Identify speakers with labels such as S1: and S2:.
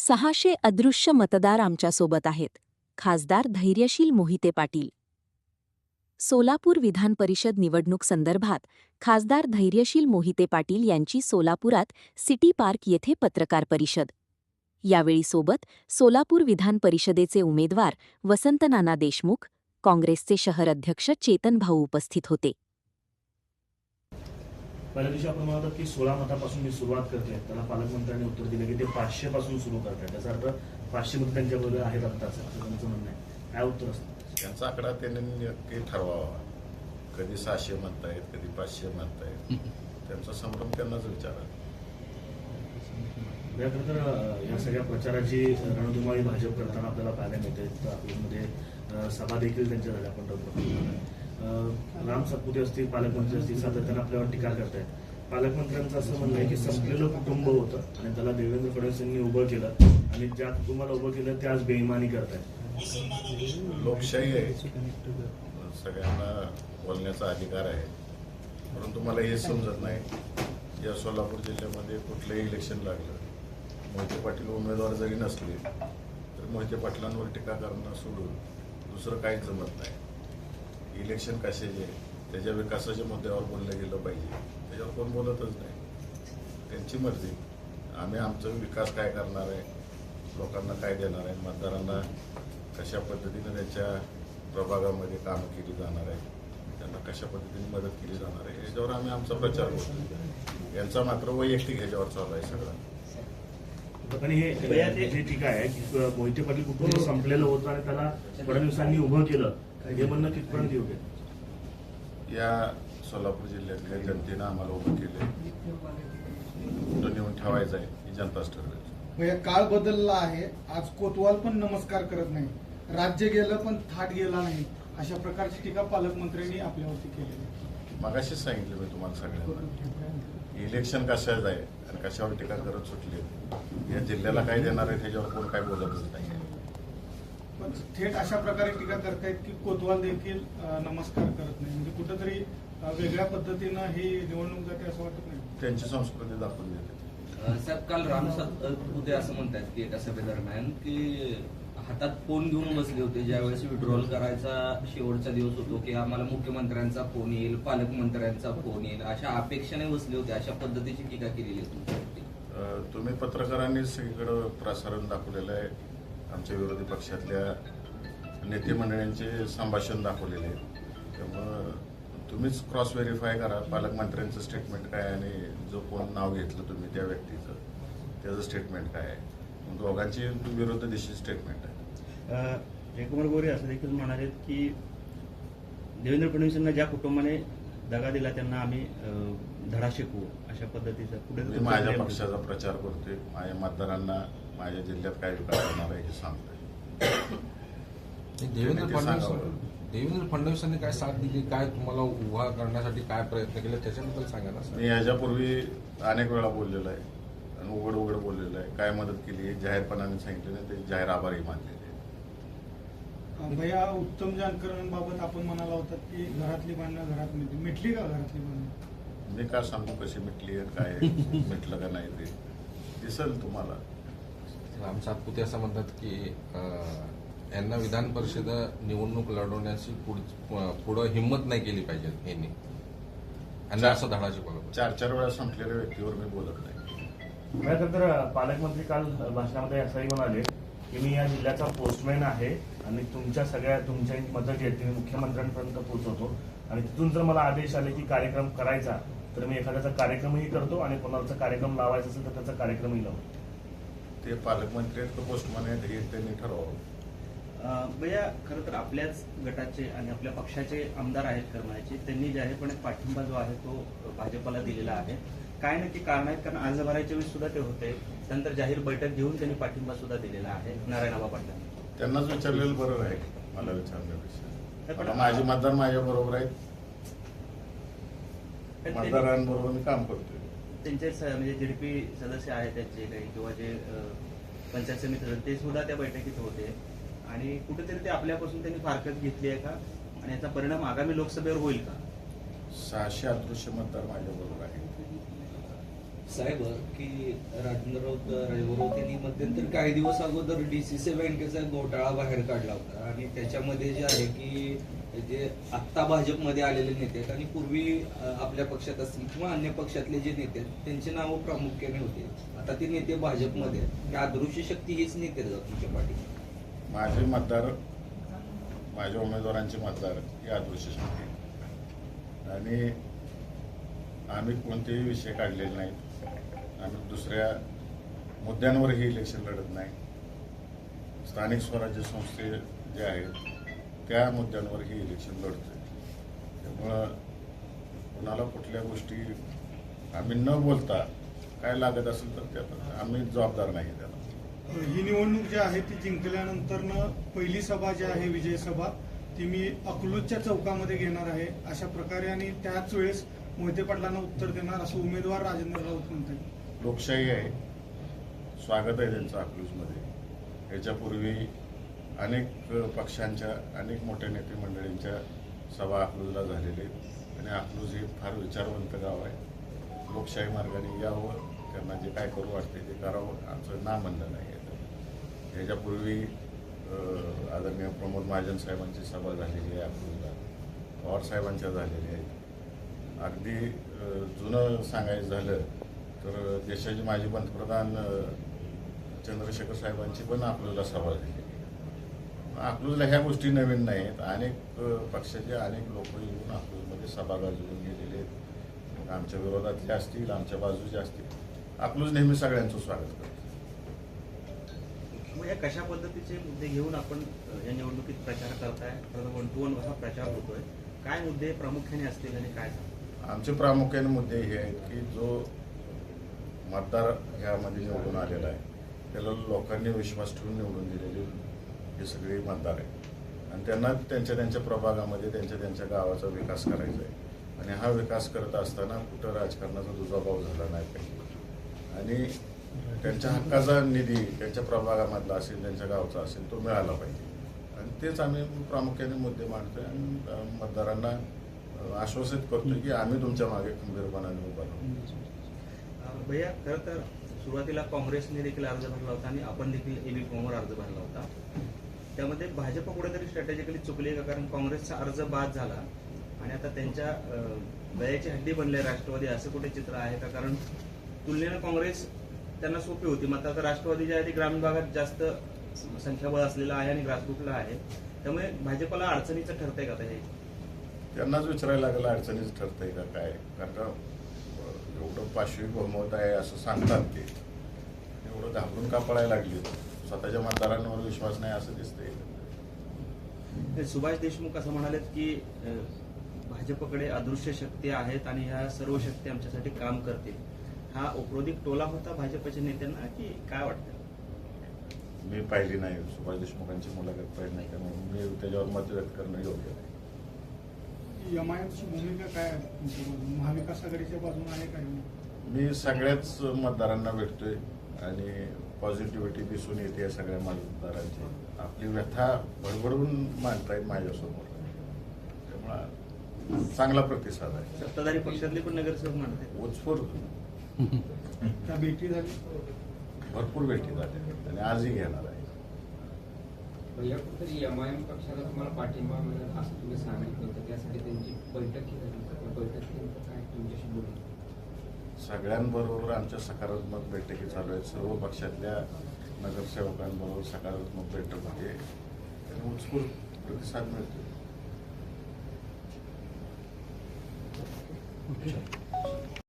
S1: 600 अदृश्य मतदार आमच्यासोबत आहेत. खासदार धैर्यशील मोहिते पाटील. सोलापूर विधान परिषद निवडणूक संदर्भात खासदार धैर्यशील मोहिते पाटील यांची सोलापुरात सिटी पार्क येथे पत्रकार परिषद. यावेळी सोबत सोलापूर विधान परिषदेचे उमेदवार वसंतनाना देशमुख, काँग्रेसचे शहर अध्यक्ष चेतन भाऊ उपस्थित होते.
S2: पहिल्या दिवशी आपण म्हणतो की 16 मतापासून मी सुरुवात करते, त्याला पालकमंत्र्यांनी उत्तर दिलं की ते 500 पासून सुरू करतात. त्याचा अर्थ 500 मत त्यांच्याबरोबर आहेत आत्ताच, असं त्यांचं म्हणणं आहे. काय उत्तर असतं
S3: त्यांचा आकडा त्यांनी नक्की ठरवावा. कधी 600 म्हणतायत, कधी 500 म्हणतायत, त्यांचा संभ्रम त्यांनाच विचारा.
S2: खरं तर या सगळ्या प्रचाराची रणधुमाळी भाजप करताना आपल्याला पाहायला मिळते. आपल्यामध्ये सभा देखील त्यांच्या झाल्या. आपण राम सातपुते असतील, पालकमंत्री असतील, सातत्यानं आपल्यावर टीका करतायत. पालकमंत्र्यांचं असं म्हणणं आहे की संपलेलं कुटुंब होतं आणि त्याला देवेंद्र फडणवीसांनी उभं केलं आणि ज्या कुटुंबाला उभं केलं त्याच बेईमानी करतायत.
S3: लोकशाही आहे, सगळ्यांना बोलण्याचा अधिकार आहे, परंतु मला हे समजत नाही. या सोलापूर जिल्ह्यामध्ये कुठलंही इलेक्शन लागलं, मोहिते पाटील उमेदवार जरी नसले तर मोहिते पाटलांवर टीका करणं सोडून दुसरं काहीच जमत नाही. इलेक्शन कशाचे, त्याच्या विकासाच्या मुद्द्यावर बोललं गेलं पाहिजे, त्याच्यावर कोण बोलतच नाही. त्यांची मर्जी. आम्ही आमचा विकास काय करणार आहे, लोकांना काय देणार आहे, मतदारांना कशा पद्धतीने त्यांच्या प्रभागामध्ये कामं केली जाणार आहे, त्यांना कशा पद्धतीने मदत केली जाणार आहे, याच्यावर आम्ही आमचा प्रचार करतो. यांचा मात्र वैयक्तिक ह्याच्यावर चालू आहे सगळं.
S2: पण हे ठीक आहे की मोहिते पाटील कुटुंब संपलेलं होतं आणि त्याला फडणवीसांनी उभं केलं, हे म्हणणं कितपर्यंत योग्य?
S3: या सोलापूर जिल्ह्यातल्या जनतेनं आम्हाला उभं केलं, कुठं नेऊन ठेवायचं आहे ही जनताच ठरवेल.
S4: काळ बदलला आहे. आज कोतवाल पण नमस्कार करत नाही, राज्य गेलं पण थाट गेला नाही, अशा प्रकारची टीका पालकमंत्र्यांनी आपल्यावरती केली.
S3: मगाशीच सांगितलं मी तुम्हाला सगळ्यांना, इलेक्शन कशाच आहे आणि कशावर टीका करत सुटले. या जिल्ह्याला काय देणार आहे त्याच्यावर कोण काय बोलतच नाही.
S4: पण थेट अशा प्रकारे टीका करतायत की कोतवाल देखील नमस्कार करत नाही, म्हणजे कुठंतरी वेगळ्या पद्धतीनं ही निवडणूक जाते असं वाटत नाही.
S3: त्यांची संस्कृती दाखवून देते.
S5: साहेब, काल राम सातपुते असं म्हणतात की एका सभेदरम्यान की हातात फोन घेऊन बसले होते ज्यावेळेस विड्रॉल करायचा शेवटचा दिवस होतो, की आम्हाला मुख्यमंत्र्यांचा फोन येईल, पालकमंत्र्यांचा फोन येईल, अशा अपेक्षेने बसले होते. अशा पद्धतीची टीका केलेली आहे तुमच्यावरती.
S3: तुम्ही पत्रकारांनी सगळीकडे प्रसारण दाखवलेलं आहे. आमच्या विरोधी पक्षातल्या नेते मंडळींचे संभाषण दाखवलेले आहे. त्यामुळं तुम्हीच क्रॉस व्हेरीफाय करा पालकमंत्र्यांचं स्टेटमेंट काय आणि जो कोण नाव घेतलं तुम्ही त्या व्यक्तीचं त्याचं स्टेटमेंट काय आहे. दोघांची विरुद्ध दिशेची स्टेटमेंट आहे.
S6: जयकुमार गोरे असं देखील म्हणाले की देवेंद्र फडणवीसांना ज्या कुटुंबाने दगा दिला त्यांना आम्ही धडा शिकवू, अशा पद्धतीचा
S3: पुढे माझ्या पक्षाचा प्रचार करतोय. माझ्या मतदारांना माझ्या जिल्ह्यात काय विकास होणार आहे हे सांगतोय.
S7: देवेंद्र फडणवीसांनी काय साथ दिली, काय तुम्हाला उभा करण्यासाठी काय प्रयत्न केले त्याच्याबद्दल सांगा ना.
S3: मी याच्यापूर्वी अनेक वेळा बोललेलो आहे आणि उघड उघड बोललेलं आहे. काय मदत केली जाहीरपणाने सांगितले नाही, ते जाहीर आभारही मानलेले.
S4: भैया, उत्तम जानकरांबाबत आपण म्हणाला होतात की घरातली भांडणं घरात मिटली का? घरातली भांडणं
S3: मी काय सांगू कशी मिटली आहे, काय मिटलं का नाही, ते दिसेल तुम्हाला.
S7: राम सातपुते असं म्हणतात की यांना विधान परिषद निवडणूक लढवण्याची पुढं हिंमत नाही केली पाहिजे यांनी, यांना असं धडा शिकवलं.
S3: 4-4 वेळा संपलेल्या व्यक्तीवर मी बोलत नाही.
S2: खरं तर पालकमंत्री काल भाषणामध्ये असंही म्हणाले की मी या जिल्ह्याचा पोस्टमॅन आहे आणि तुमच्या मदत जी आहे ती मुख्यमंत्र्यांपर्यंत पोहोचवतो आणि तिथून जर मला आदेश आले की कार्यक्रम करायचा तर मी एखाद्याचा कार्यक्रमही करतो आणि कोणाचा कार्यक्रम लावायचा असेल तर त्याचा कार्यक्रमही लावतो.
S3: ते पालकमंत्री पोस्टमॅन आहेत हे त्यांनी ठरवावं.
S6: भैया, खरं तर आपल्याच गटाचे आणि आपल्या पक्षाचे आमदार आहेत करमाळ्याचे, त्यांनी जाहीरपणे पाठिंबा जो आहे तो भाजपला दिलेला आहे. काय नक्की कारण आहेत? कारण अर्ज भरायच्या वेळी सुद्धा ते होते, त्यानंतर जाहीर बैठक घेऊन त्यांनी पाठिंबा सुद्धा दिलेला आहे नारायणबा पाटलांनी.
S3: त्यांनाच विचारलेलं बरं आहे मला विचारण्यापेक्षा. माझे मतदार माझ्या बरोबर आहेत, मतदारांबरोबर मी काम करतोय.
S6: त्यांचे म्हणजे जेडपी सदस्य आहेत त्यांचे काही किंवा जे पंचायत समिती सदस्य ते सुद्धा त्या बैठकीत होते आणि कुठेतरी ते आपल्यापासून त्यांनी फारकत घेतली आहे का आणि याचा परिणाम आगामी लोकसभेवर होईल का?
S3: 600 अदृश्य मतदार माझ्या बरोबर आहेत.
S5: साहेब की राजेंद्र राऊत यांनी मध्यंतरी काही दिवस अगोदर DCC बँकेचा घोटाळा बाहेर काढला होता आणि त्याच्यामध्ये जे आहे की जे आत्ता भाजपमध्ये आलेले नेते आहेत आणि पूर्वी आपल्या पक्षात असतील किंवा अन्य पक्षातले जे नेते आहेत त्यांची नावं प्रामुख्याने होते. आता ते नेते भाजपमध्ये आहेत. त्या अदृश्य शक्ती हीच नेते आहेत तुमच्या पाठी.
S3: माझे मतदार, माझ्या उमेदवारांचे मतदार हे अदृश्य शक्ती आहेत. आणि आम्ही कोणतेही विषय काढलेले नाहीत. आम्ही दुसऱ्या मुद्द्यांवरही इलेक्शन लढत नाही. स्थानिक स्वराज्य संस्थे जे आहेत त्या मुद्द्यांवरही इलेक्शन लढतोय. त्यामुळं कोणाला कुठल्या गोष्टी आम्ही न बोलता काय लागत असेल तर त्यात आम्ही जबाबदार नाही त्याला.
S4: ही निवडणूक जी आहे ती जिंकल्यानंतरनं पहिली सभा जी आहे विजय सभा ती मी अकलूजच्या चौकामध्ये घेणार आहे अशा प्रकारे आणि त्याच वेळेस मोहिते पाटलांना उत्तर देणार असं उमेदवार राजेंद्र राऊत म्हणतात.
S3: लोकशाही आहे, स्वागत आहे त्यांचं अकलूजमध्ये. याच्यापूर्वी अनेक पक्षांच्या, अनेक मोठ्या नेते मंडळींच्या सभा अकलूजला झालेल्या आहेत आणि अकलूज हे फार विचारवंत गाव आहे. लोकशाही मार्गाने यावं, त्यांना जे काय करू वाटते ते करावं, आमचं ना म्हणणं नाही आहे. ह्याच्यापूर्वी आदरणीय प्रमोद महाजन साहेबांची सभा झालेली आहे अकलूजला, पवार साहेबांच्या झालेल्या आहेत. अगदी जुनं सांगायचं झालं तर देशाचे माजी पंतप्रधान चंद्रशेखर साहेबांची पण अकलूजला सभा झाली. अकलूजला ह्या गोष्टी नवीन नाहीत. अनेक पक्षाचे अनेक लोक येऊन अकलूजमध्ये सभा गाजवून गेलेले आहेत. आमच्या विरोधातले असतील, आमच्या बाजूचे असतील. अकलूज नेहमी सगळ्यांचं स्वागत करतो.
S6: मग या कशा पद्धतीचे मुद्दे घेऊन आपण या निवडणुकीत प्रचार करताय? 1-to-1 असा प्रचार होतोय. काय मुद्दे प्रामुख्याने असतील आणि काय?
S3: आमचे प्रामुख्याने मुद्दे हे आहेत की जो मतदार ह्यामध्ये निवडून आलेला आहे त्याला लोकांनी विश्वास ठेवून निवडून दिलेले हे सगळे मतदार आहेत आणि त्यांना त्यांच्या त्यांच्या प्रभागामध्ये त्यांच्या त्यांच्या गावाचा विकास करायचा आहे. आणि हा विकास करत असताना कुठं राजकारणाचा दुजाभाव झाला नाही पाहिजे आणि त्यांच्या हक्काचा निधी त्यांच्या प्रभागामधला असेल, त्यांच्या गावचा असेल, तो मिळाला पाहिजे. आणि तेच आम्ही प्रामुख्याने मुद्दे मांडतोय आणि मतदारांना आश्वासित करतो की आम्ही तुमच्या मागे खंबीरपणाने उभा राहू.
S6: भैया, खरं तर सुरुवातीला काँग्रेसने देखील अर्ज भरला होता आणि आपण देखील AB फॉर्मवर अर्ज भरला होता. त्यामध्ये भाजप कुठेतरी स्ट्रॅटेजिकली चुकली का? कारण काँग्रेसचा अर्ज बाद झाला आणि आता त्यांच्या दयाची हड्डी बनले राष्ट्रवादी, असं कुठे चित्र आहे का? कारण तुलनेनं काँग्रेस त्यांना सोपी होती. मात्र आता राष्ट्रवादी जे आहे ते ग्रामीण भागात जास्त संख्याबळ असलेलं आहे आणि ग्रासरूटला आहे. त्यामुळे भाजपला अडचणीचं ठरतंय का हे?
S3: त्यांनाच विचारायला लागलं अडचणीच ठरतंय का काय. कारण का एवढं पाशवी बहुमत आहे असं सांगतात ते, एवढं घाबरून का पळायला लागली? स्वतःच्या मतदारांवर विश्वास नाही असं दिसतंय.
S6: सुभाष देशमुख असं म्हणालेत की भाजपकडे अदृश्य शक्ती आहेत आणि ह्या सर्व शक्ती आमच्यासाठी काम करतील. हा औपरोधिक टोला होता भाजपच्या नेत्यांना की काय वाटतं?
S3: मी पाहिली नाही, सुभाष देशमुखांची मुलाखत पाहिली नाही, त्यामुळे मी त्याच्यावर मत व्यक्त करणं योग्य नाही.
S4: MIMची भूमिका काय आहे तुमच्या बाजूने? महाविकास आघाडीच्या बाजूने आहे काय?
S3: मी सगळ्याच मतदारांना भेटतोय आणि पॉझिटिव्हिटी दिसून येते सगळ्या मतदारांची. आपली व्यथा बडबडून मांडतायत माझ्यासमोर, त्यामुळे चांगला प्रतिसाद आहे.
S6: सत्ताधारी पक्षातले पण नगरसेवक म्हणतात
S3: उत्स्फूर्त
S4: त्या भेटी झाली,
S3: भरपूर भेटी झाल्या आणि आजही घेणार आहे.
S8: या कुठेतरी MIM पक्षाला तुम्हाला पाठिंबा मिळेल असं तुम्ही सांगितलं होतं, त्यासाठी त्यांची बैठक केली. बैठकीत काय तुमच्याशी बोलू?
S3: सगळ्यांबरोबर आमच्या सकारात्मक बैठकी चालू आहेत. सर्व पक्षातल्या नगरसेवकांबरोबर सकारात्मक बैठक होते आणि उत्स्फूर्त प्रतिसाद मिळतो.